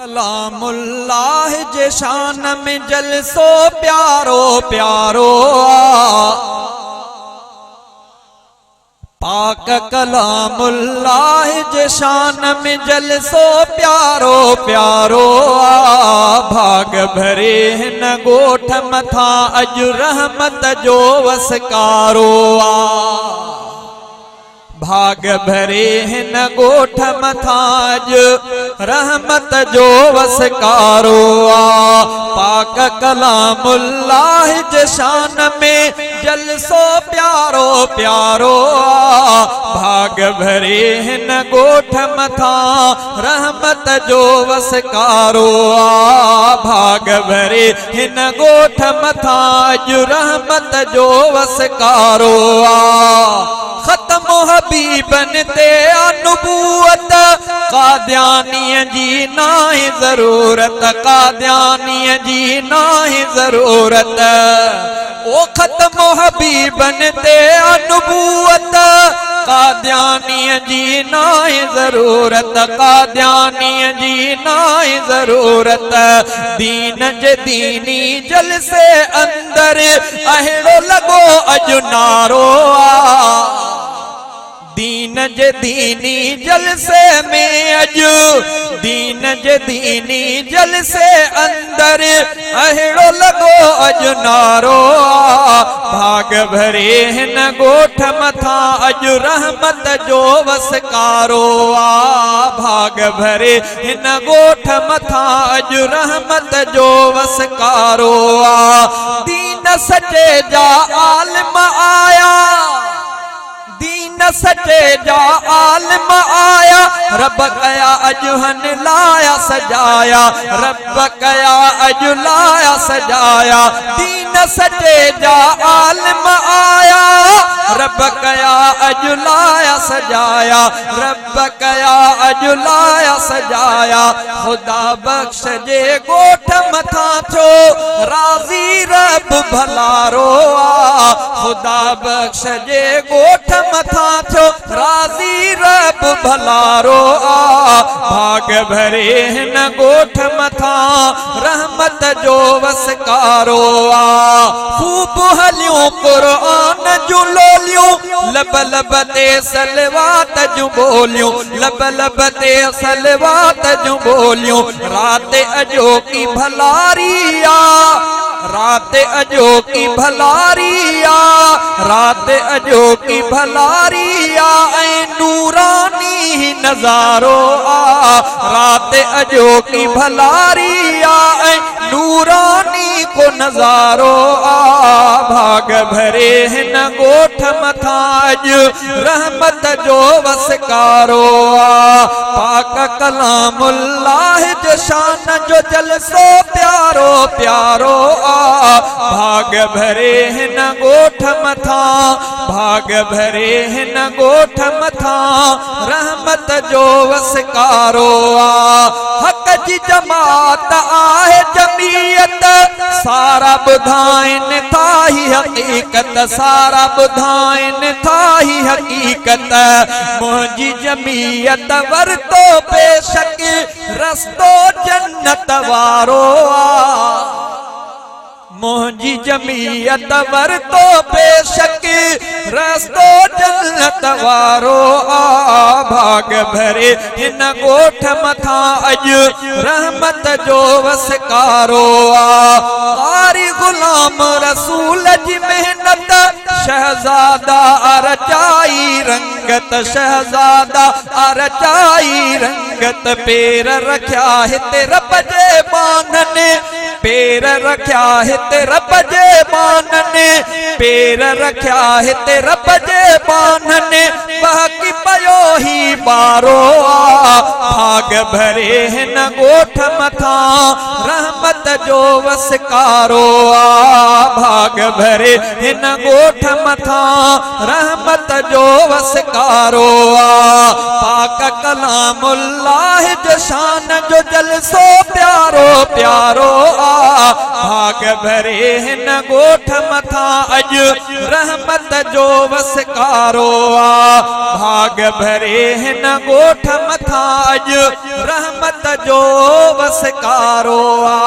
कलामुल्लाह जे शान में जलसो प्यारो प्यारो पाक कलामुल्लाह जे शान में जलसो प्यारो प्यारो भाग भरे न गोठ मथा अज रहमत जो वसकारो भाग भरे न गोठ मथाज रहमत जो वसकारो पाक कलामुल्लाह जे शान में जलसो प्यारो प्यारो भाग भरे न गोठ मथा रहमत जो वसकारो भाग भरे न गोठ मथाज रहमत जो वसकारो खत्म हबीबन ते अनुबूवत कादियानी जी नाहे जरूरत कादियानी जी नाहे जरूरत ओ खत्म हबीबन ते अनुबूवत कादियानी जी नाहे जरूरत कादियानी जी नाहे जरूरत दीन जे दीनी जलसे अंदर अहिड़ो लगो अज नारो दीन जे दीनी जलसे में अज दीन जे दीनी जलसे अंदर अहिड़ो लगो अज नारो भाग भरे न गोठ मथा अज रहमत जो वसकारो भाग भरे न गोठ मथा अज रहमत जो वसकारो दीन सचे जा आलिम आया दीन सचे जा आलिम आया रब कया अजहन लाया सजाया रब कया अज लाया सजाया दीन सचे जा आलिम आया रब कया अज लाया सजाया रब कया अज लाया सजाया खुदा बख्श जे गोठ मथा छो राजी रब भलारो खुदा बख्श जे गोठ मथा छो राजी रब भलारो भाग भरे न गोठ मथा रहमत जो वसकारो खूब हलियों कुरान जो लोलियों लब लब ते सलवात जो बोलियों लब लब ते सलवात जो बोलियों रात अजो की भलारिया रात अजो की भलारिया रात अजो की भलारिया ऐ नूरानी नजारो रात अजो की भलारिया ऐ नूरानी को नजारो भाग भरे न गोठ मथाज रहमत जो वसकारो पाक कलामुल्लाह जो शान जो जलसो प्यारो प्यारो भाग भरे न गोठ मथा भाग भरे न गोठ मथा रहमत जो वसकारो हक जी जमात आहे जमीयत सारा बुधाइन थाही हकीकत सारा बुधाइन थाही हकीकत मुझी जमीयत वरतो बेशक रस्तो जन्नत वारो मुझी जमीयत वरतो बेशक रस्तो जन्नत वारो भाग भरे हिन गोठ मथा अज रहमत जो वसकारो कारी गुलाम रसूल जी मेहनत शहजादा अरचाई रंगत शहजादा अरचाई रंगत पैर रख्या हिते रब जे बानन पैर रख्या हिते रब जे बानन पैर रख्या हिते रब जे बानन बाकी पयो ही बारो भाग भरे न गोठ मथा रहमत जो वसकारो भाग भरे न गोठ मथा रहमत जो वसकारो पाक कलामुल्लाह जो शान जो जलसो प्यारो प्यारो भाग भरे हिन ॻोठ मथां अॼु रहमत जो वसकारो आ। भाग भरे हिन ॻोठ मथां अॼु रहमत जो वसकारो आ।